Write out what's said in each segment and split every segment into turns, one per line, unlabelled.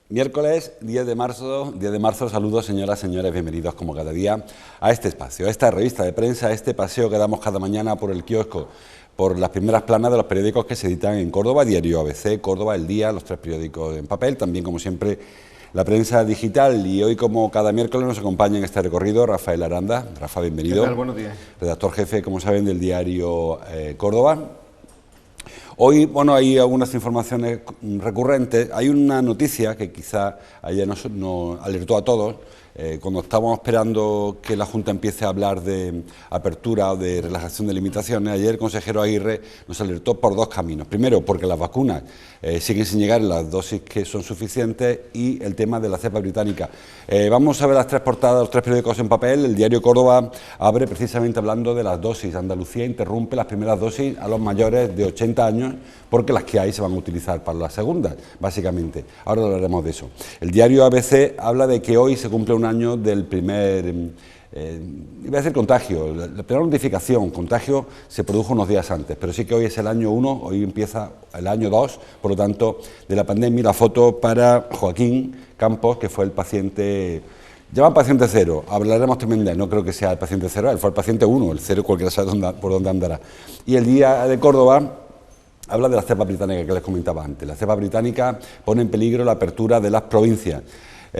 Miércoles 10 de marzo, saludos señoras, señores, bienvenidos como cada día a este espacio, a esta revista de prensa, a este paseo que damos cada mañana por el kiosco, por las primeras planas de los periódicos que se editan en Córdoba, Diario ABC, Córdoba, El Día, los 3 periódicos en papel, también como siempre la prensa digital, y hoy como cada miércoles nos acompaña en este recorrido Rafael Aranda. Rafa, bienvenido.
¿Qué tal? Buenos días.
Redactor jefe, como saben, del diario Córdoba. Hoy, bueno, hay algunas informaciones recurrentes. Hay una noticia que quizá ayer nos alertó a todos, cuando estábamos esperando que la Junta empiece a hablar de apertura o de relajación de limitaciones. Ayer el consejero Aguirre nos alertó por 2 caminos. Primero, porque las vacunas siguen sin llegar las dosis que son suficientes, y el tema de la cepa británica. Vamos a ver las 3 portadas de los 3 periódicos en papel. El diario Córdoba abre precisamente hablando de las dosis. Andalucía interrumpe las primeras dosis a los mayores de 80 años porque las que hay se van a utilizar para las segundas, básicamente. Ahora hablaremos de eso. El diario ABC habla de que hoy se cumple un año del primer, iba a decir contagio, la primera notificación. Contagio se produjo unos días antes, pero sí que hoy es el año 1, hoy empieza el año 2, por lo tanto, de la pandemia. La foto para Joaquín Campos, que fue el paciente, llaman paciente 0, hablaremos también de él, no creo que sea el paciente 0, él fue el paciente 1, el 0 cualquiera sabe por dónde andará. Y el Día de Córdoba habla de la cepa británica que les comentaba antes. La cepa británica pone en peligro la apertura de las provincias.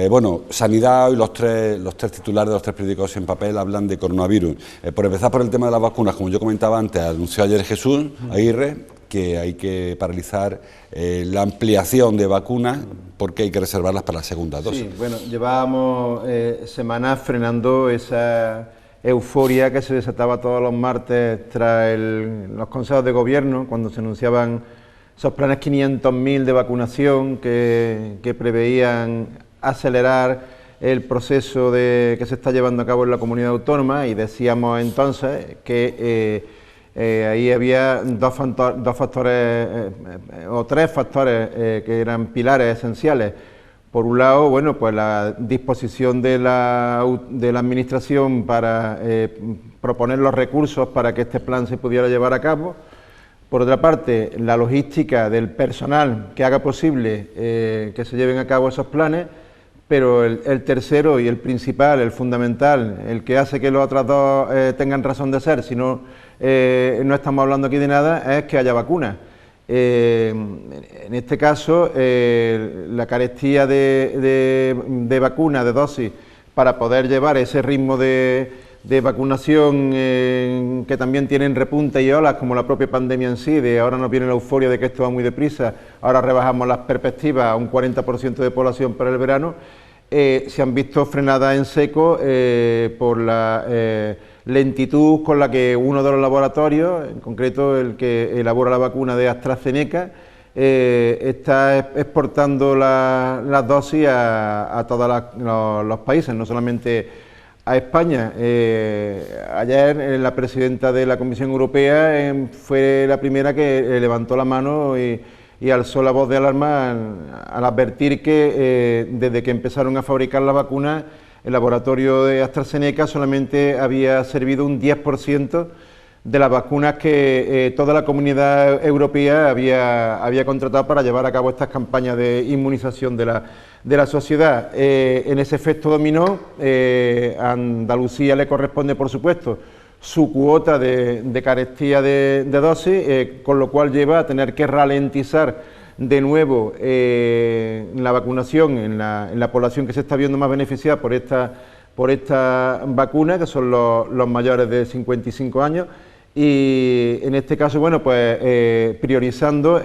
Bueno, Sanidad, hoy los tres titulares de los 3 periódicos en papel hablan de coronavirus. Por empezar por el tema de las vacunas, como yo comentaba antes, anunció ayer Jesús Aguirre que hay que paralizar la ampliación de vacunas porque hay que reservarlas para la segunda dosis.
Sí, bueno, llevábamos semanas frenando esa euforia que se desataba todos los martes tras los consejos de gobierno, cuando se anunciaban esos planes 500.000 de vacunación que preveían acelerar el proceso que se está llevando a cabo en la comunidad autónoma, y decíamos entonces que ahí había dos factores o 3 factores que eran pilares esenciales. Por un lado, bueno, pues la disposición de la Administración para proponer los recursos para que este plan se pudiera llevar a cabo. Por otra parte, la logística del personal que haga posible que se lleven a cabo esos planes. Pero el tercero y el principal, el fundamental, el que hace que los otros 2 tengan razón de ser, si no, no estamos hablando aquí de nada, es que haya vacunas. En este caso, la carestía de vacunas, de dosis, para poder llevar ese ritmo de vacunación que también tienen repuntes y olas, como la propia pandemia en sí, de ahora nos viene la euforia de que esto va muy deprisa, ahora rebajamos las perspectivas a un 40% de población para el verano, se han visto frenadas en seco por la lentitud con la que uno de los laboratorios, en concreto el que elabora la vacuna de AstraZeneca, está exportando las dosis a todos los países, no solamente a España. Ayer la presidenta de la Comisión Europea fue la primera que levantó la mano y alzó la voz de alarma al advertir que desde que empezaron a fabricar la vacuna, el laboratorio de AstraZeneca solamente había servido un 10% de las vacunas que toda la comunidad europea había contratado para llevar a cabo estas campañas de inmunización de la sociedad. En ese efecto dominó, a Andalucía le corresponde, por supuesto, su cuota de carestía de dosis, con lo cual lleva a tener que ralentizar de nuevo la vacunación en la población que se está viendo más beneficiada por esta vacuna, que son los mayores de 55 años, y en este caso, bueno, pues priorizando,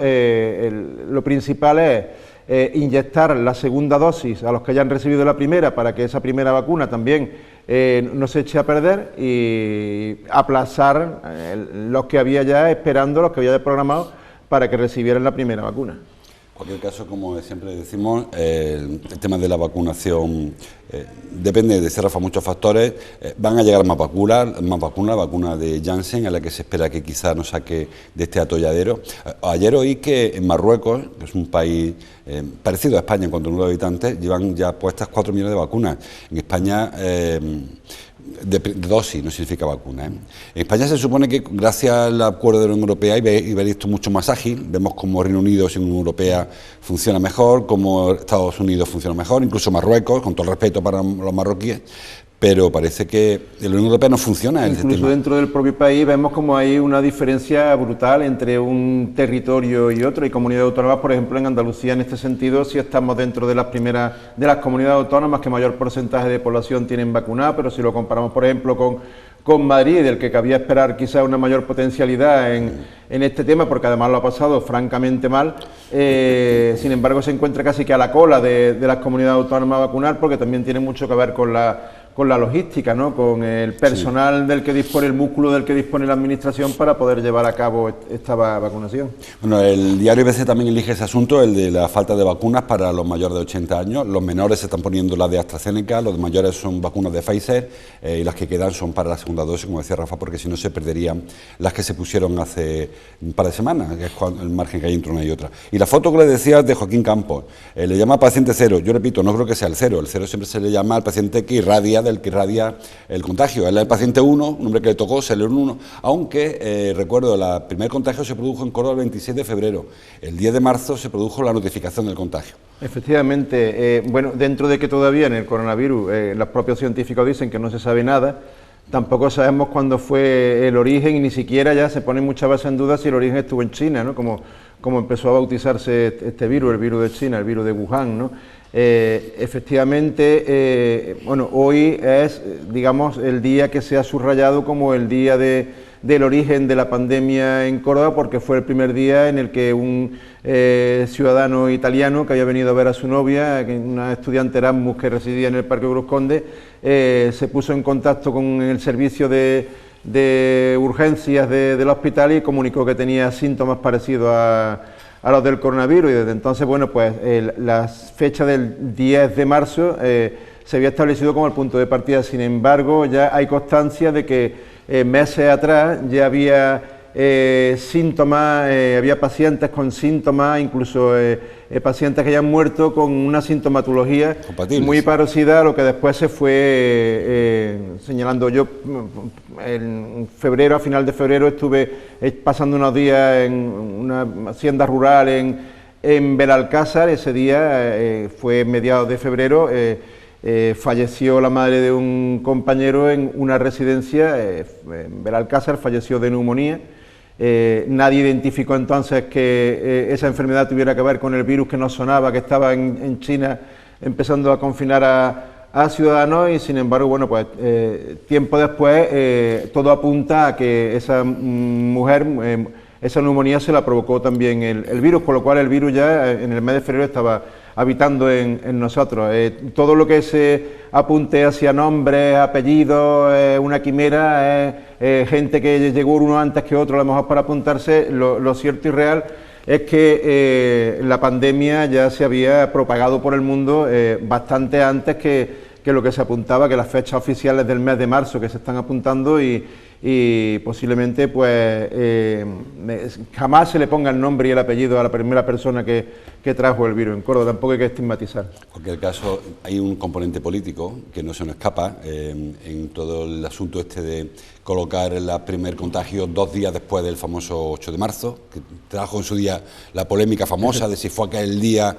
lo principal es inyectar la segunda dosis a los que ya han recibido la primera, para que esa primera vacuna también no se eche a perder, y aplazar los que había ya esperando, los que había programado, para que recibieran la primera vacuna.
En cualquier caso, como siempre decimos, el tema de la vacunación depende de Rafa, muchos factores. Van a llegar más vacunas, la vacuna de Janssen, a la que se espera que quizá nos saque de este atolladero. Ayer oí que en Marruecos, que es un país parecido a España en cuanto al número de habitantes, llevan ya puestas 4 millones de vacunas. En España... De dosis, no significa vacuna. En España se supone que gracias al acuerdo de la Unión Europea iba a ir esto mucho más ágil. Vemos como Reino Unido sin Unión Europea funciona mejor, como Estados Unidos funciona mejor, incluso Marruecos, con todo el respeto para los marroquíes, pero parece que la Unión Europea no funciona.
Incluso dentro del propio país vemos como hay una diferencia brutal entre un territorio y otro. Hay comunidades autónomas, por ejemplo, en Andalucía, en este sentido, sí estamos dentro de las primeras de las comunidades autónomas que mayor porcentaje de población tienen vacunada, pero si lo comparamos, por ejemplo, con Madrid, del que cabía esperar quizá una mayor potencialidad en este tema, porque además lo ha pasado francamente mal, sin embargo se encuentra casi que a la cola de las comunidades autónomas a vacunar, porque también tiene mucho que ver con la logística, ¿no? Con el personal del que dispone, el músculo del que dispone la administración para poder llevar a cabo esta vacunación.
Bueno, el diario ABC también elige ese asunto, el de la falta de vacunas para los mayores de 80 años. Los menores se están poniendo las de AstraZeneca, los mayores son vacunas de Pfizer y las que quedan son para la segunda dosis, como decía Rafa, porque si no se perderían las que se pusieron hace un par de semanas, que es el margen que hay entre una y otra. Y la foto que le decía de Joaquín Campos, le llama paciente cero. Yo repito, no creo que sea el cero siempre se le llama al paciente que irradia, del que irradia el contagio. Él es el paciente 1, un hombre que le tocó, se le dio 1, aunque recuerdo, el primer contagio se produjo en Córdoba el 26 de febrero. El 10 de marzo se produjo la notificación del contagio.
Efectivamente, bueno, dentro de que todavía en el coronavirus los propios científicos dicen que no se sabe nada, tampoco sabemos cuándo fue el origen y ni siquiera ya se pone muchas veces en duda si el origen estuvo en China, ¿no? Como empezó a bautizarse este virus, el virus de China, el virus de Wuhan, ¿no? Efectivamente, bueno, hoy es, digamos, el día que se ha subrayado como el día del origen de la pandemia en Córdoba, porque fue el primer día en el que un ciudadano italiano que había venido a ver a su novia, una estudiante Erasmus que residía en el Parque Cruz Conde, se puso en contacto con el servicio de urgencias del hospital y comunicó que tenía síntomas parecidos a los del coronavirus, y desde entonces, bueno, pues la fecha del 10 de marzo se había establecido como el punto de partida. Sin embargo, ya hay constancia de que meses atrás ya había síntomas, había pacientes con síntomas, incluso pacientes que ya han muerto con una sintomatología muy parecida a lo que después se fue señalando. Yo en febrero, a final de febrero, estuve pasando unos días en una hacienda rural en Belalcázar. Ese día fue mediados de febrero. Falleció la madre de un compañero en una residencia en Belalcázar, falleció de neumonía. Nadie identificó entonces que esa enfermedad tuviera que ver con el virus que nos sonaba, que estaba en China empezando a confinar a ciudadanos, y sin embargo, bueno, pues tiempo después todo apunta a que esa mujer, esa neumonía se la provocó también el virus, con lo cual el virus ya en el mes de febrero estaba habitando en nosotros. Todo lo que se apunte hacia nombres, apellidos, una quimera, gente que llegó uno antes que otro, a lo mejor para apuntarse. Lo cierto y real es que la pandemia ya se había propagado por el mundo bastante antes que lo que se apuntaba, que las fechas oficiales del mes de marzo que se están apuntando, y posiblemente pues jamás se le ponga el nombre y el apellido a la primera persona que trajo el virus en Córdoba. Tampoco hay que estigmatizar.
En cualquier caso, hay un componente político que no se nos escapa en todo el asunto este de colocar el primer contagio 2 días después del famoso 8 de marzo, que trajo en su día la polémica famosa de si fue aquel día.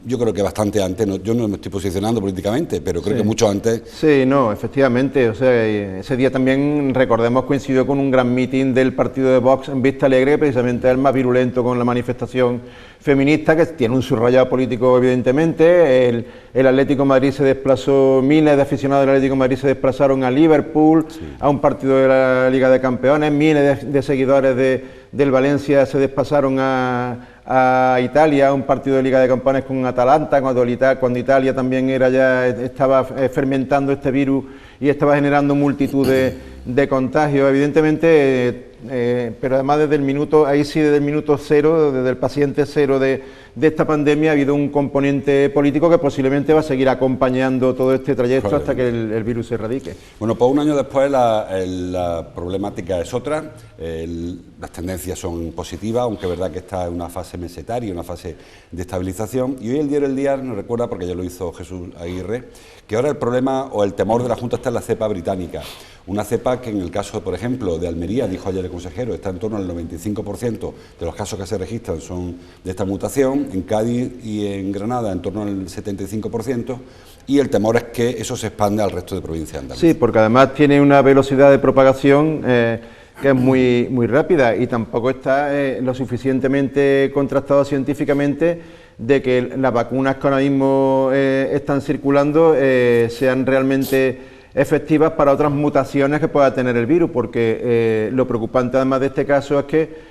Yo creo que bastante antes, yo no me estoy posicionando políticamente, pero creo que mucho antes.
Sí, no, efectivamente, o sea, ese día también, recordemos, coincidió con un gran mitin del partido de Vox en Vista Alegre, precisamente el más virulento con la manifestación feminista, que tiene un subrayado político evidentemente. El Atlético de Madrid se desplazó, miles de aficionados del Atlético de Madrid se desplazaron a Liverpool, a un partido de la Liga de Campeones, miles de seguidores del Valencia se desplazaron a Italia, a un partido de Liga de Campeones con Atalanta, cuando Italia también estaba fermentando este virus y estaba generando multitud de contagios. Evidentemente, pero además desde el minuto, ahí sí desde el minuto cero, desde el paciente cero de esta pandemia ha habido un componente político que posiblemente va a seguir acompañando todo este trayecto hasta que el virus se erradique.
Bueno, pues un año después la problemática es otra, las tendencias son positivas, aunque es verdad que está en una fase mesetaria, una fase de estabilización, y hoy el diario El Día nos recuerda, porque ya lo hizo Jesús Aguirre, que ahora el problema o el temor de la Junta está en la cepa británica, una cepa que en el caso, por ejemplo, de Almería, dijo ayer el consejero, está en torno al 95% de los casos que se registran son de esta mutación, en Cádiz y en Granada en torno al 75%, y el temor es que eso se expande al resto de provincias andaluzas.
Sí, porque además tiene una velocidad de propagación que es muy rápida y tampoco está lo suficientemente contrastado científicamente de que las vacunas que ahora mismo están circulando sean realmente efectivas para otras mutaciones que pueda tener el virus, porque lo preocupante además de este caso es que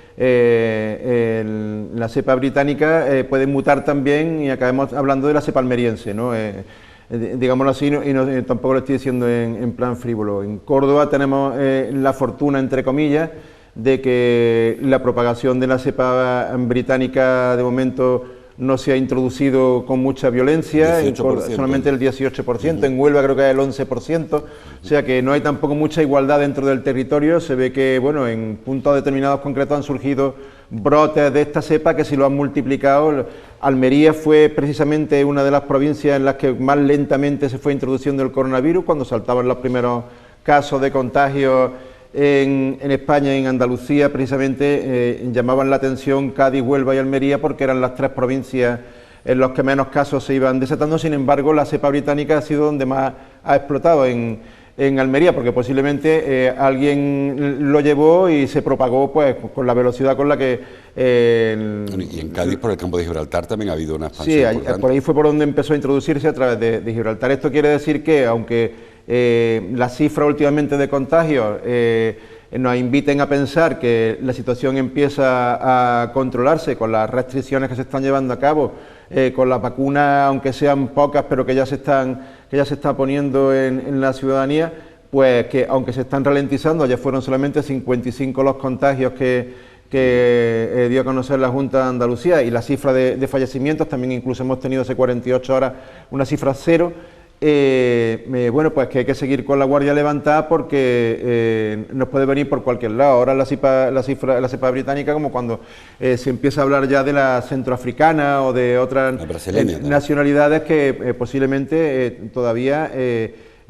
la cepa británica puede mutar también y acabemos hablando de la cepa almeriense, ¿no? Digámoslo así, y tampoco lo estoy diciendo en plan frívolo. En Córdoba tenemos la fortuna, entre comillas, de que la propagación de la cepa británica de momento no se ha introducido con mucha violencia, solamente el 18%, en Huelva creo que es el 11%, o sea que no hay tampoco mucha igualdad dentro del territorio. Se ve que, bueno, en puntos determinados concretos han surgido brotes de esta cepa que si lo han multiplicado. Almería fue precisamente una de las provincias en las que más lentamente se fue introduciendo el coronavirus, cuando saltaban los primeros casos de contagio en España y en Andalucía. Precisamente llamaban la atención Cádiz, Huelva y Almería porque eran las tres provincias en las que menos casos se iban desatando. Sin embargo, la cepa británica ha sido donde más ha explotado en Almería, porque posiblemente alguien lo llevó y se propagó pues con la velocidad con la que...
y en Cádiz, por el campo de Gibraltar, también ha habido una expansión.
Sí, por ahí fue por donde empezó a introducirse a través de Gibraltar. Esto quiere decir que, aunque la cifra últimamente de contagios nos inviten a pensar que la situación empieza a controlarse con las restricciones que se están llevando a cabo, con las vacunas, aunque sean pocas, pero que ya se está poniendo en la ciudadanía, pues que aunque se están ralentizando, ya fueron solamente 55 los contagios que dio a conocer la Junta de Andalucía, y la cifra de fallecimientos también incluso hemos tenido hace 48 horas una cifra cero. Bueno, pues que hay que seguir con la guardia levantada porque nos puede venir por cualquier lado. Ahora la cepa británica, como cuando se empieza a hablar ya de la centroafricana o de otras nacionalidades que posiblemente todavía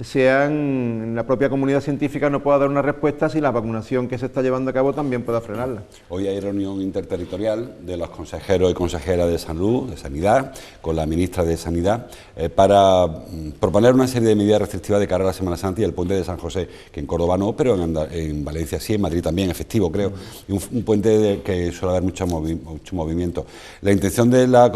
la propia comunidad científica no pueda dar una respuesta si la vacunación que se está llevando a cabo también pueda frenarla.
Hoy hay reunión interterritorial de los consejeros y consejeras de Salud, de Sanidad, con la ministra de Sanidad, para proponer una serie de medidas restrictivas de cara a la Semana Santa y el puente de San José, que en Córdoba no, pero en Valencia sí, en Madrid también, efectivo creo, y un puente que suele haber mucho movimiento. La intención de la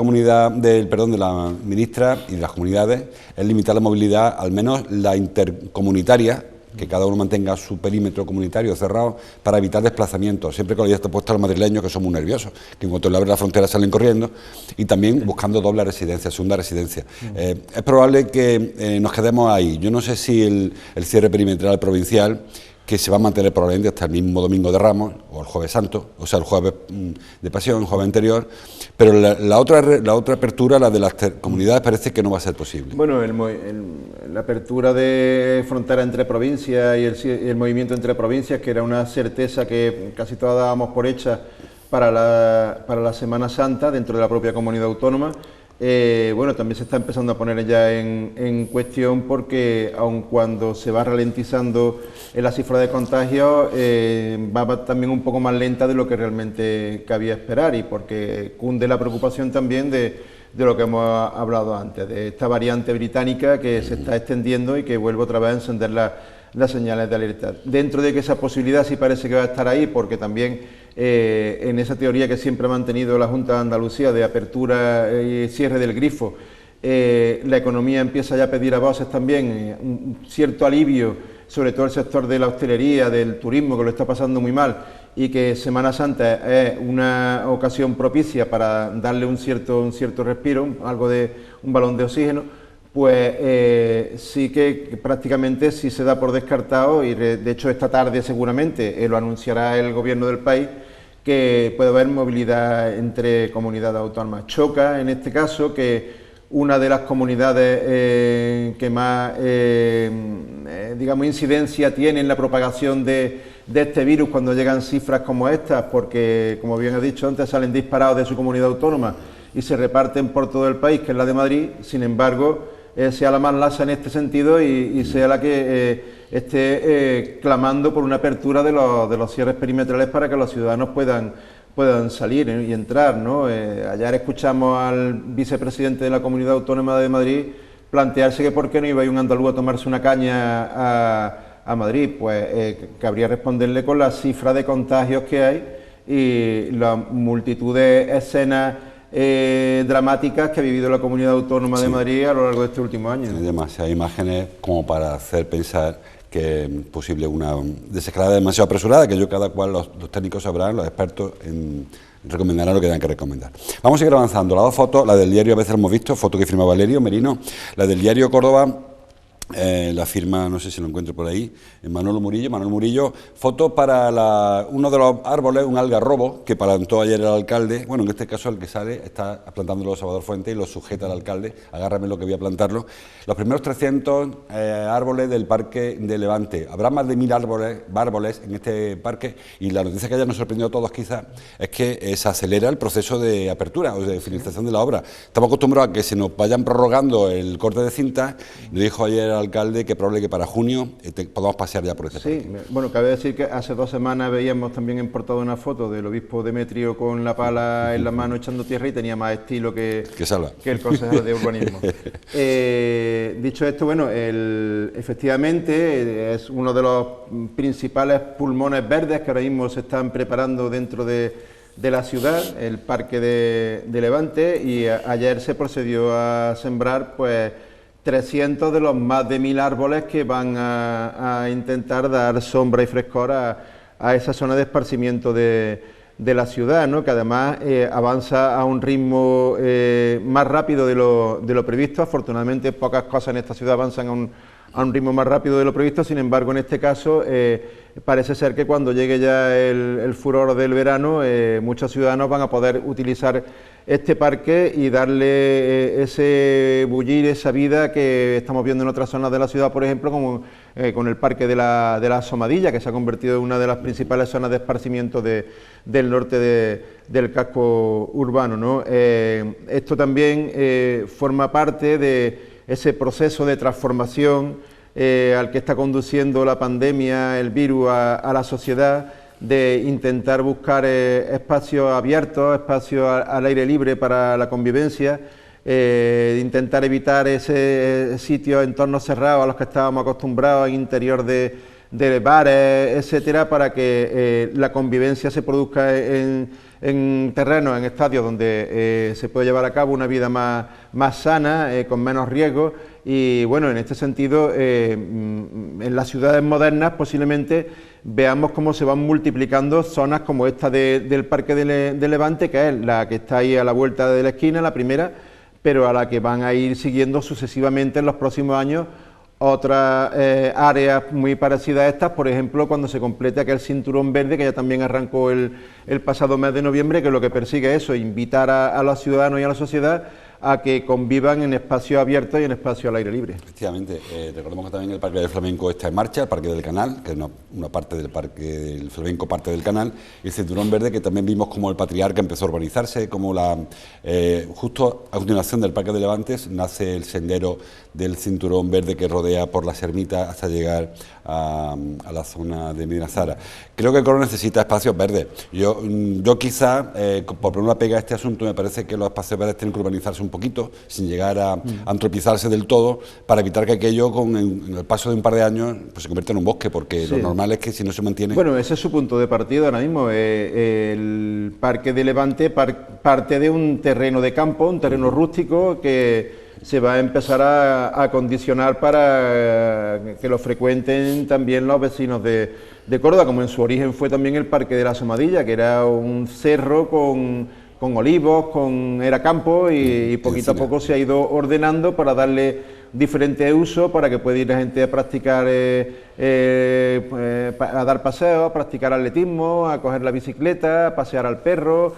ministra y de las comunidades es limitar la movilidad, al menos la intercomunitaria, que cada uno mantenga su perímetro comunitario cerrado para evitar desplazamientos, siempre con la idea puesta a los madrileños, que son muy nerviosos, que en cuanto le abren la frontera salen corriendo, y también buscando doble residencia, segunda residencia. Es probable que nos quedemos ahí. Yo no sé si el cierre perimetral provincial, que se va a mantener probablemente hasta el mismo Domingo de Ramos, o el Jueves Santo, o sea, el Jueves de Pasión, el Jueves anterior, pero la otra apertura, la de las comunidades, parece que no va a ser posible.
Bueno, la apertura de frontera entre provincias y el movimiento entre provincias, que era una certeza que casi todas dábamos por hecha para la Semana Santa dentro de la propia comunidad autónoma. Bueno, también se está empezando a poner ya en cuestión, porque aun cuando se va ralentizando la cifra de contagios, va también un poco más lenta de lo que realmente cabía esperar, y porque cunde la preocupación también de lo que hemos hablado antes, de esta variante británica que se está extendiendo y que vuelve otra vez a encender las señales de alerta. Dentro de que esa posibilidad sí parece que va a estar ahí, porque también en esa teoría que siempre ha mantenido la Junta de Andalucía de apertura y cierre del grifo, la economía empieza ya a pedir a voces también un cierto alivio, sobre todo el sector de la hostelería, del turismo, que lo está pasando muy mal, y que Semana Santa es una ocasión propicia para darle un cierto respiro, algo de un balón de oxígeno. pues sí que prácticamente sí se da por descartado, y de hecho esta tarde seguramente lo anunciará el gobierno del país, que puede haber movilidad entre comunidades autónomas. Choca en este caso que una de las comunidades que más digamos incidencia tiene en la propagación de este virus cuando llegan cifras como estas, porque como bien he dicho antes salen disparados de su comunidad autónoma y se reparten por todo el país, que es la de Madrid. Sin embargo, sea la más laxa en este sentido y sea la que esté clamando por una apertura de los cierres perimetrales para que los ciudadanos puedan salir y entrar, ¿no? Ayer escuchamos al vicepresidente de la Comunidad Autónoma de Madrid plantearse que por qué no iba a ir un andaluz a tomarse una caña a Madrid. Pues cabría responderle con la cifra de contagios que hay y la multitud de escenas dramáticas que ha vivido la Comunidad Autónoma de Madrid a lo largo de este último año.
Tiene demasiadas imágenes como para hacer pensar que es posible una desescalada demasiado apresurada, que cada cual, los técnicos sabrán, los expertos recomendarán lo que tengan que recomendar. Vamos a seguir avanzando. Las dos fotos, la del diario a veces hemos visto, foto que firma Valerio Merino, la del diario Córdoba, la firma, no sé si lo encuentro por ahí, Manuel Murillo, foto para uno de los árboles, un algarrobo, que plantó ayer el alcalde. Bueno, en este caso el que sale está plantándolo Salvador Fuentes y lo sujeta al alcalde, agárrame lo que voy a plantarlo. Los primeros 300 árboles del Parque de Levante. Habrá más de 1000 árboles en este parque, y la noticia que ya nos sorprendió a todos quizás es que se acelera el proceso de apertura o de finalización de la obra. Estamos acostumbrados a que se nos vayan prorrogando el corte de cinta. Lo dijo ayer el alcalde que probable que para junio podamos pasear ya por este parque.
Sí, bueno, cabe decir que hace 2 semanas veíamos también en portada una foto del obispo Demetrio con la pala en la mano echando tierra y tenía más estilo que el consejero de urbanismo. Dicho esto, bueno, efectivamente es uno de los principales pulmones verdes que ahora mismo se están preparando dentro de la ciudad, el Parque de Levante, y ayer se procedió a sembrar pues 300 de los más de 1000 árboles que van a intentar dar sombra y frescor a esa zona de esparcimiento de la ciudad, ¿no? Que además avanza a un ritmo más rápido de lo previsto. Afortunadamente pocas cosas en esta ciudad avanzan a un ritmo más rápido de lo previsto. Sin embargo, en este caso parece ser que cuando llegue ya el furor del verano, muchos ciudadanos van a poder utilizar este parque y darle ese bullir, esa vida que estamos viendo en otras zonas de la ciudad, por ejemplo, como con el Parque de la Asomadilla, que se ha convertido en una de las principales zonas de esparcimiento del norte del casco urbano, ¿no? Esto también forma parte de ese proceso de transformación al que está conduciendo la pandemia, el virus, a la sociedad, de intentar buscar espacios abiertos, espacios al aire libre para la convivencia, de intentar evitar ese sitio, entornos cerrados a los que estábamos acostumbrados, en interior de bares, etcétera, para que la convivencia se produzca en terrenos, en estadios donde se puede llevar a cabo una vida más sana, con menos riesgo. Y bueno, en este sentido, en las ciudades modernas posiblemente veamos cómo se van multiplicando zonas como esta del Parque de Levante, que es la que está ahí a la vuelta de la esquina, la primera, pero a la que van a ir siguiendo sucesivamente en los próximos años otras áreas muy parecidas a estas, por ejemplo, cuando se complete aquel cinturón verde que ya también arrancó el pasado mes de noviembre, que lo que persigue es eso, invitar a los ciudadanos y a la sociedad a que convivan en espacios abiertos y en espacios al aire libre.
Efectivamente, recordemos que también el Parque del Flamenco está en marcha, el Parque del Canal, que es una parte del Parque del Flamenco, parte del Canal, y el Cinturón Verde, que también vimos como el Patriarca empezó a urbanizarse, como justo a continuación del Parque de Levantes nace el sendero del Cinturón Verde que rodea por las ermitas hasta llegar a la zona de Medina Zara. Creo que el Coro necesita espacios verdes. Yo quizá, por poner una pega a este asunto, me parece que los espacios verdes tienen que urbanizarse un poquito, sin llegar a antropizarse del todo, para evitar que aquello en el paso de un par de años pues se convierta en un bosque, porque lo normal es que si no se mantiene...
Bueno, ese es su punto de partida ahora mismo. El Parque de Levante parte de un terreno de campo, un terreno rústico que se va a empezar a acondicionar para que lo frecuenten también los vecinos de Córdoba, como en su origen fue también el Parque de la Asomadilla, que era un cerro con con olivos, era campo y poquito a poco se ha ido ordenando para darle diferentes usos, para que pueda ir la gente a practicar, a dar paseos, a practicar atletismo, a coger la bicicleta, a pasear al perro,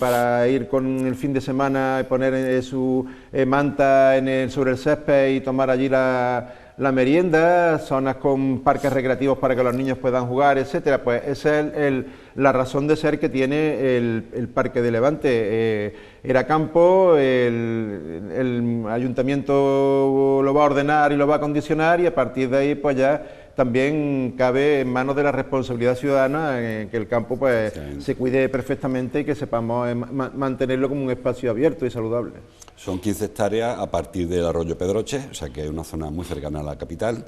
para ir con el fin de semana y poner su manta sobre el césped y tomar allí la merienda, zonas con parques recreativos para que los niños puedan jugar, etcétera. Pues esa es la razón de ser que tiene el Parque de Levante. Era campo, el ayuntamiento lo va a ordenar y lo va a acondicionar, y a partir de ahí pues ya también cabe en manos de la responsabilidad ciudadana que el campo pues se cuide perfectamente y que sepamos mantenerlo como un espacio abierto y saludable.
Son 15 hectáreas a partir del arroyo Pedroche, o sea que es una zona muy cercana a la capital,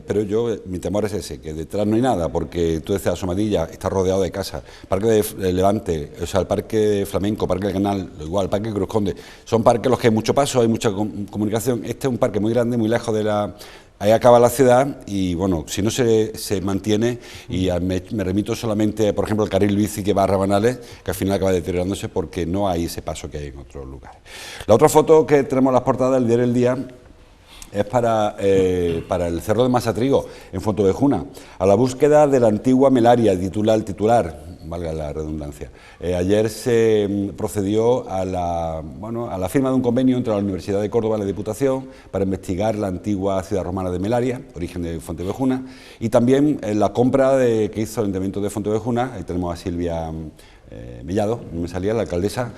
pero mi temor es ese, que detrás no hay nada, porque tú decías Asomadilla, está rodeado de casas, Parque de Levante, o sea, el Parque Flamenco, Parque del Canal, igual, Parque Cruz Conde, son parques en los que hay mucho paso, hay mucha comunicación. Este es un parque muy grande, muy lejos de ahí acaba la ciudad y, bueno, si no se mantiene, y me remito solamente, por ejemplo, al carril bici que va a Rabanales, que al final acaba deteriorándose porque no hay ese paso que hay en otros lugares. La otra foto que tenemos en las portadas del diario El Día es para el Cerro de Masatrigo, en Fontevejuna, a la búsqueda de la antigua Melaria, titular, valga la redundancia. Ayer se procedió a la firma de un convenio entre la Universidad de Córdoba y la Diputación para investigar la antigua ciudad romana de Melaria, origen de Fontevejuna, y también la compra que hizo el Ayuntamiento de Fontevejuna. Ahí tenemos a Silvia Mellado, me salía la alcaldesa,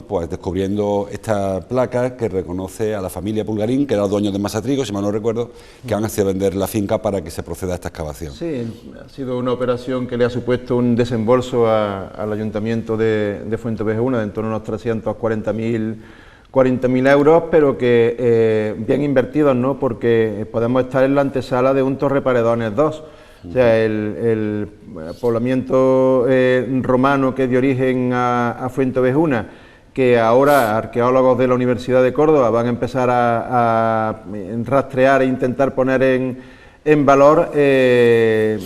pues descubriendo esta placa que reconoce a la familia Pulgarín, que era los dueños de Masatrigo, si mal no recuerdo, que han decidido vender la finca para que se proceda a esta excavación.
Sí, ha sido una operación que le ha supuesto un desembolso al Ayuntamiento de Fuentevejuna de en torno a unos 340.000 euros, pero que bien invertidos, ¿no? Porque podemos estar en la antesala de un Torreparedones 2. O sea, el poblamiento romano que dio origen a Fuentevejuna, que ahora arqueólogos de la Universidad de Córdoba van a empezar a rastrear e intentar poner en valor, en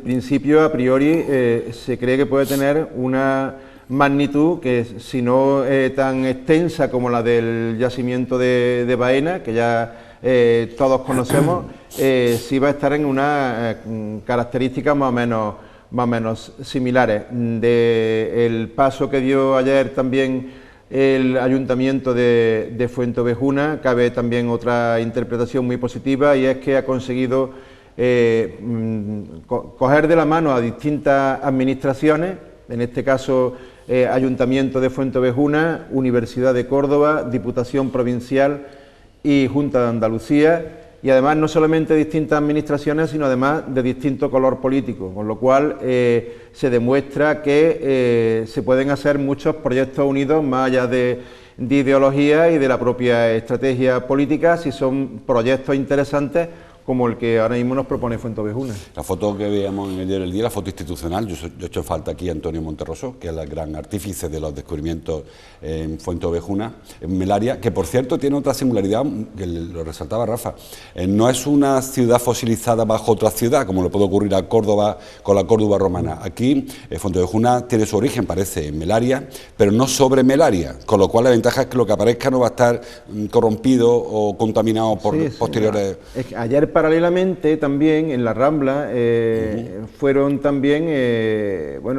principio, a priori, se cree que puede tener una magnitud que, si no tan extensa como la del yacimiento de Baena, que ya todos conocemos, sí va a estar en unas características más o menos similares. El paso que dio ayer también el Ayuntamiento de Fuentevejuna, cabe también otra interpretación muy positiva, y es que ha conseguido coger de la mano a distintas administraciones, en este caso Ayuntamiento de Fuentevejuna, Universidad de Córdoba, Diputación Provincial y Junta de Andalucía, y además no solamente distintas administraciones, sino además de distinto color político, con lo cual se demuestra que se pueden hacer muchos proyectos unidos más allá de ideología y de la propia estrategia política, si son proyectos interesantes como el que ahora mismo nos propone Fuentevejuna.
La foto que veíamos en el diario El Día, la foto institucional, yo he hecho falta aquí a Antonio Monterroso, que es el gran artífice de los descubrimientos en Fuentevejuna, en Melaria, que por cierto tiene otra singularidad, que lo resaltaba Rafa, no es una ciudad fosilizada bajo otra ciudad, como le puede ocurrir a Córdoba con la Córdoba romana. Aquí Fuentevejuna tiene su origen, parece, en Melaria, pero no sobre Melaria, con lo cual la ventaja es que lo que aparezca no va a estar corrompido o contaminado por posteriores...
Es que ayer, paralelamente, también en la Rambla fueron también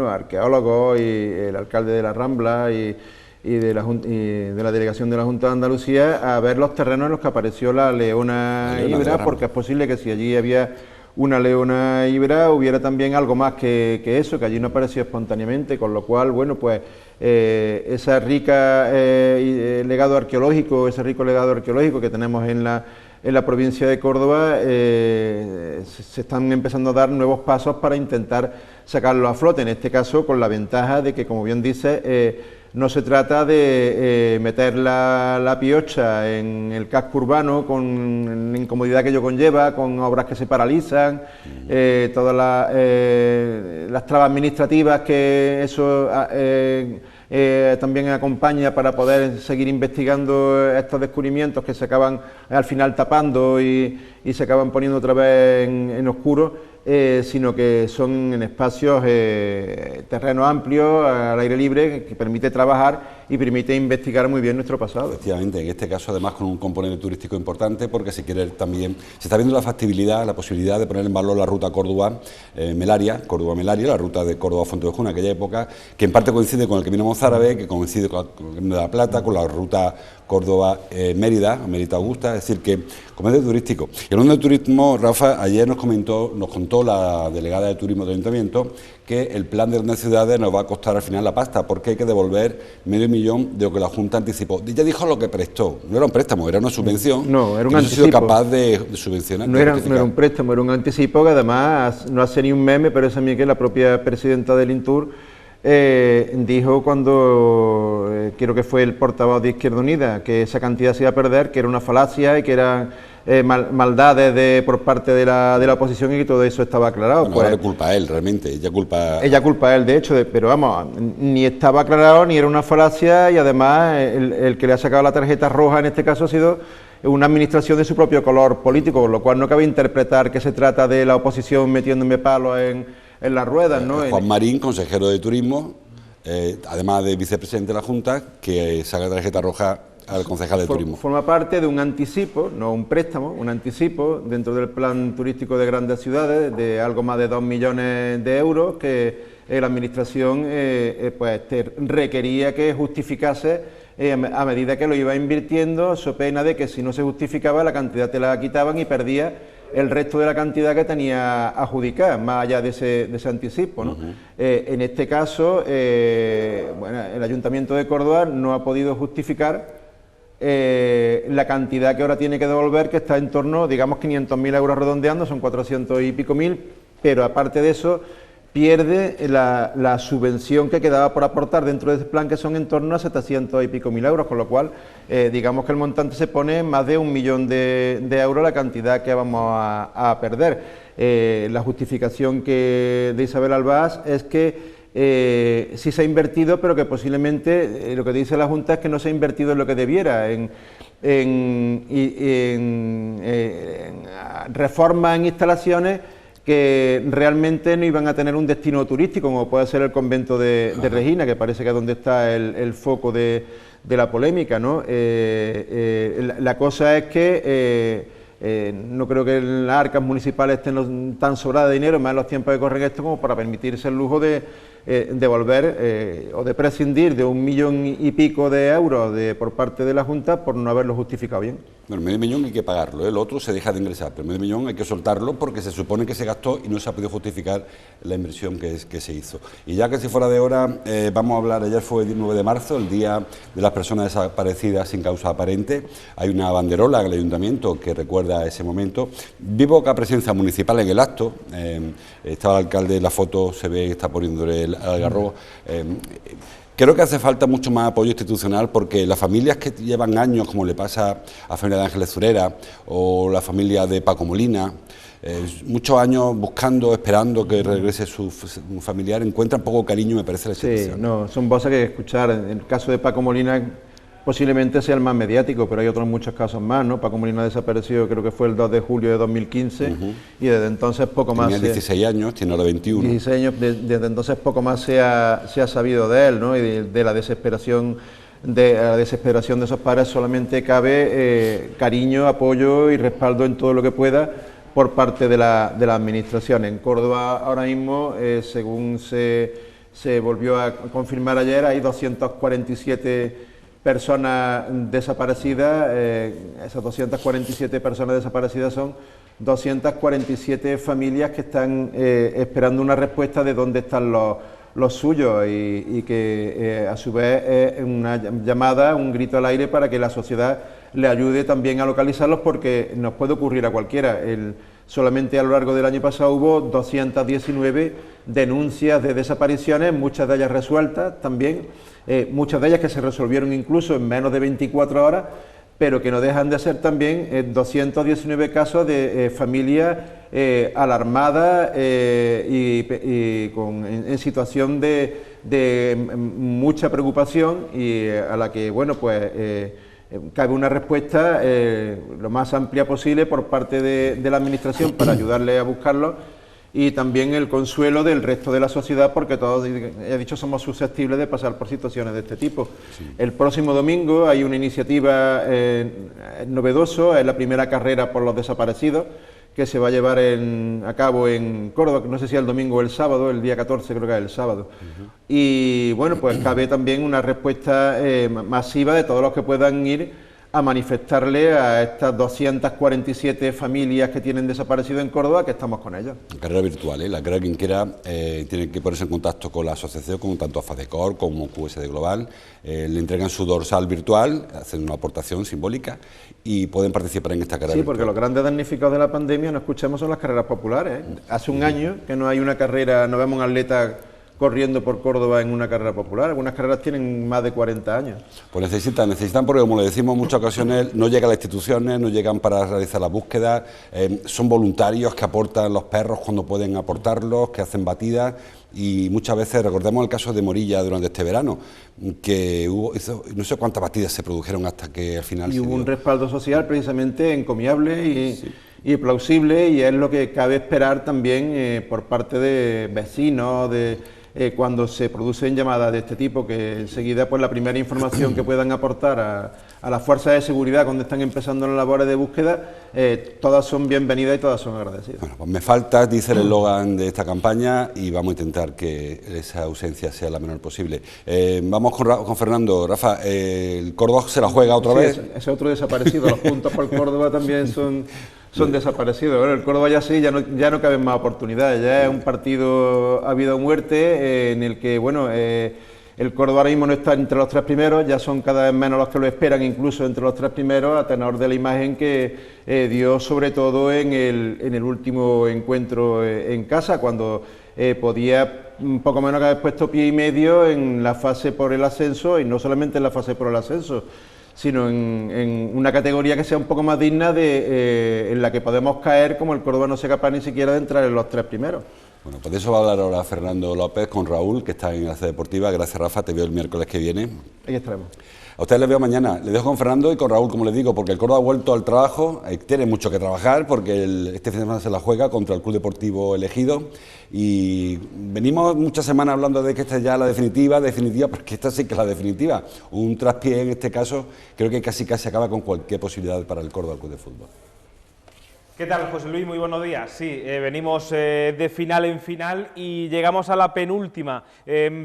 arqueólogos y el alcalde de la Rambla y de la delegación de la Junta de Andalucía a ver los terrenos en los que apareció la leona íbera, porque es posible que si allí había una leona íbera hubiera también algo más que eso, que allí no apareció espontáneamente, con lo cual, ese rico legado arqueológico que tenemos en la provincia de Córdoba, se están empezando a dar nuevos pasos para intentar sacarlo a flote, en este caso con la ventaja de que, como bien dice, no se trata de meter la piocha en el casco urbano con la incomodidad que ello conlleva, con obras que se paralizan, todas las trabas administrativas que eso también acompaña para poder seguir investigando estos descubrimientos que se acaban al final tapando y se acaban poniendo otra vez en oscuro. sino que son en espacios, terrenos amplios, al aire libre, que permite trabajar y permite investigar muy bien nuestro pasado.
Efectivamente, en este caso además con un componente turístico importante, porque se quiere también, se está viendo la factibilidad, la posibilidad de poner en valor la ruta Córdoba-Melaria, la ruta de Córdoba-Fontevejuna en aquella época, que en parte coincide con el Camino Mozárabe, que coincide con el Camino de la Plata, con la ruta Córdoba-Mérida, Mérida Augusta, es decir, que componente turístico. Y hablando de turismo, Rafa, ayer nos contó la delegada de turismo del Ayuntamiento que el plan de grandes ciudades nos va a costar al final la pasta, porque hay que devolver $500.000 de lo que la Junta anticipó. Ya dijo lo que prestó, no era un préstamo, era una subvención.
No, era un
anticipo. No ha sido capaz de subvencionar.
No era un préstamo, era un anticipo que además no hace ni un mes, me parece a mí que la propia presidenta del Intur dijo cuando, creo que fue el portavoz de Izquierda Unida, que esa cantidad se iba a perder, que era una falacia y que eran maldades por parte de la oposición y que todo eso estaba aclarado.
Bueno,
pues,
ahora le culpa a él, realmente, ella culpa
a él, de hecho, pero vamos, ni estaba aclarado, ni era una falacia, y además el que le ha sacado la tarjeta roja en este caso ha sido una administración de su propio color político, con lo cual no cabe interpretar que se trata de la oposición metiéndome palos en las ruedas, ¿no?
Juan Marín, consejero de Turismo, además de vicepresidente de la Junta, que saca tarjeta roja al concejal de Turismo.
Forma parte de un anticipo, no un préstamo, un anticipo dentro del plan turístico de grandes ciudades de algo más de 2 millones de euros que la Administración requería que justificase a medida que lo iba invirtiendo, so pena de que si no se justificaba la cantidad te la quitaban y perdía el resto de la cantidad que tenía adjudicada, más allá de ese anticipo, ¿no? En este caso, el Ayuntamiento de Córdoba no ha podido justificar la cantidad que ahora tiene que devolver, que está en torno, digamos, 500.000 euros redondeando, son 400 y pico mil, pero aparte de eso pierde la subvención que quedaba por aportar dentro de ese plan, que son en torno a 700 y pico mil euros, con lo cual digamos que el montante se pone más de 1 millón de euros la cantidad que vamos a perder. La justificación de Isabel Albás es que sí se ha invertido, pero que posiblemente lo que dice la Junta es que no se ha invertido en lo que debiera, en reformas en instalaciones que realmente no iban a tener un destino turístico, como puede ser el convento de Regina, que parece que es donde está el foco de la polémica, ¿no? La cosa es que no creo que las arcas municipales estén tan sobradas de dinero, más en los tiempos que corren esto, como para permitirse el lujo de devolver o de prescindir de 1 millón y pico de euros por parte de la Junta por no haberlo justificado bien.
Bueno, $500.000 hay que pagarlo, el otro se deja de ingresar, pero $500.000 hay que soltarlo porque se supone que se gastó y no se ha podido justificar la inversión que se hizo. Y ya que si fuera de hora, vamos a hablar, ayer fue el 9 de marzo, el Día de las Personas Desaparecidas sin causa aparente. Hay una banderola en el Ayuntamiento que recuerda ese momento. Vi poca presencia municipal en el acto, estaba el alcalde, la foto se ve que está poniéndole el algarrobo. Creo que hace falta mucho más apoyo institucional porque las familias que llevan años, como le pasa a la familia de Ángeles Zurera o la familia de Paco Molina, muchos años buscando, esperando que regrese su familiar, encuentran poco cariño, me parece la situación.
Sí, no, son cosas que hay que escuchar. En el caso de Paco Molina posiblemente sea el más mediático, pero hay otros muchos casos más, ¿no? Paco Molina desapareció, creo que fue el 2 de julio de 2015, y desde entonces poco más...
Tenía 16 años, tiene ahora 21.
16 años, desde entonces poco más se ha sabido de él, ¿no? Y de la desesperación de esos padres solamente cabe cariño, apoyo y respaldo en todo lo que pueda por parte de la Administración. En Córdoba ahora mismo, según se volvió a confirmar ayer, hay 247 personas desaparecidas. Esas 247 personas desaparecidas son 247 familias que están esperando una respuesta de dónde están los suyos y que a su vez es una llamada, un grito al aire para que la sociedad le ayude también a localizarlos, porque nos puede ocurrir a cualquiera. Solamente a lo largo del año pasado hubo 219 denuncias de desapariciones, muchas de ellas resueltas también, muchas de ellas que se resolvieron incluso en menos de 24 horas, pero que no dejan de ser también 219 casos de familias alarmadas y en situación de mucha preocupación, y a la que, bueno, pues cabe una respuesta lo más amplia posible por parte de la Administración para ayudarle a buscarlo. y también el consuelo del resto de la sociedad, porque todos, he dicho, somos susceptibles de pasar por situaciones de este tipo. Sí. El próximo domingo hay una iniciativa novedosa, es la primera carrera por los desaparecidos, que se va a llevar a cabo en Córdoba, no sé si el domingo o el sábado, el día 14 creo que es el sábado. Y bueno, pues cabe también una respuesta masiva de todos los que puedan ir a manifestarle a estas 247 familias que tienen desaparecido en Córdoba que estamos con ellas.
La carrera virtual, la carrera quien quiera tiene que ponerse en contacto con la asociación, con tanto FADECOR como QSD Global, le entregan su dorsal virtual, hacen una aportación simbólica y pueden participar en esta carrera virtual.
Porque los grandes damnificados de la pandemia, no escuchamos, son las carreras populares. Hace un año que no hay una carrera, no vemos un atleta corriendo por Córdoba en una carrera popular. Algunas carreras tienen más de 40 años.
Pues necesitan porque, como le decimos en muchas ocasiones, no llegan las instituciones, no llegan para realizar la búsqueda, son voluntarios que aportan los perros cuando pueden aportarlos, que hacen batidas, y muchas veces, recordemos el caso de Morilla durante este verano, que no sé cuántas batidas se produjeron hasta que al final...
Y hubo un respaldo social precisamente encomiable y plausible, y es lo que cabe esperar también por parte de vecinos, cuando se producen llamadas de este tipo, que enseguida pues la primera información que puedan aportar a las fuerzas de seguridad cuando están empezando las labores de búsqueda, todas son bienvenidas y todas son agradecidas.
Bueno, pues me falta, dice el eslogan de esta campaña, y vamos a intentar que esa ausencia sea la menor posible. Vamos con Fernando. Rafa, ¿el Córdoba se la juega otra vez?
Ese otro desaparecido, los puntos por Córdoba también son desaparecidos. Bueno, el Córdoba ya sí, ya no caben más oportunidades, ya es un partido a vida o muerte en el que, bueno, el Córdoba ahora mismo no está entre los 3 primeros, ya son cada vez menos los que lo esperan, incluso entre los 3 primeros, a tenor de la imagen que dio sobre todo en el último encuentro en casa, cuando podía un poco menos que haber puesto pie y medio en la fase por el ascenso, y no solamente en la fase por el ascenso, sino en una categoría que sea un poco más digna en la que podemos caer, como el Córdoba no sea capaz ni siquiera de entrar en los 3 primeros.
Bueno, pues de eso va a hablar ahora Fernando López con Raúl, que está en la sede deportiva. Gracias, Rafa, te veo el miércoles que viene.
Ahí estaremos.
A ustedes les veo mañana. Les dejo con Fernando y con Raúl, como les digo, porque el Córdoba ha vuelto al trabajo, tiene mucho que trabajar, porque este fin de semana se la juega contra el Club Deportivo Elegido, y venimos muchas semanas hablando de que esta es ya la definitiva, porque esta sí que es la definitiva. Un traspié en este caso, creo que casi acaba con cualquier posibilidad para el Córdoba Club de Fútbol.
¿Qué tal, José Luis? Muy buenos días. Sí, venimos de final en final y llegamos a la penúltima.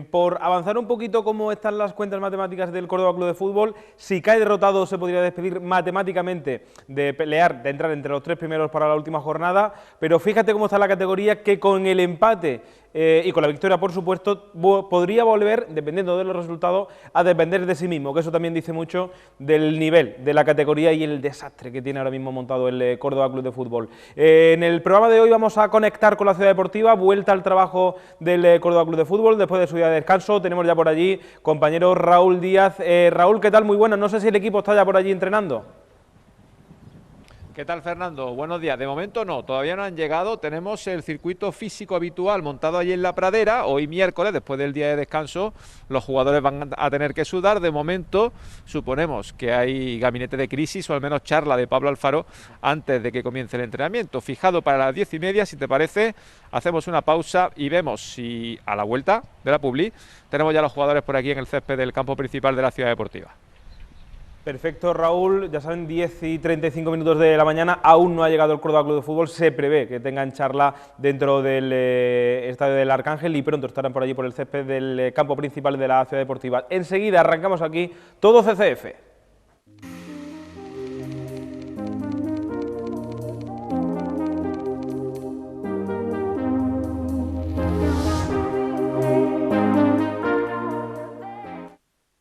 Por avanzar un poquito cómo están las cuentas matemáticas del Córdoba Club de Fútbol, si cae derrotado se podría despedir matemáticamente de pelear, de entrar entre los 3 primeros para la última jornada, pero fíjate cómo está la categoría, que con el empate y con la victoria, por supuesto, podría volver, dependiendo de los resultados, a depender de sí mismo, que eso también dice mucho del nivel de la categoría y el desastre que tiene ahora mismo montado el Córdoba Club de Fútbol. En el programa de hoy vamos a conectar con la ciudad deportiva, vuelta al trabajo del Córdoba Club de Fútbol, después de su día de descanso. Tenemos ya por allí compañero Raúl Díaz. Raúl, ¿qué tal? Muy buenas. No sé si el equipo está ya por allí entrenando.
¿Qué tal, Fernando? Buenos días. De momento no, todavía no han llegado. Tenemos el circuito físico habitual montado allí en la pradera. Hoy miércoles, después del día de descanso, los jugadores van a tener que sudar. De momento, suponemos que hay gabinete de crisis o al menos charla de Pablo Alfaro antes de que comience el entrenamiento. Fijado para las 10:30, si te parece, hacemos una pausa y vemos si a la vuelta de la publi tenemos ya los jugadores por aquí en el césped del campo principal de la ciudad deportiva.
Perfecto, Raúl. Ya saben, 10:35 de la mañana, aún no ha llegado el Córdoba Club de Fútbol. Se prevé que tengan charla dentro del estadio del Arcángel y pronto estarán por allí por el césped del campo principal de la ciudad deportiva. Enseguida arrancamos aquí todo CCF.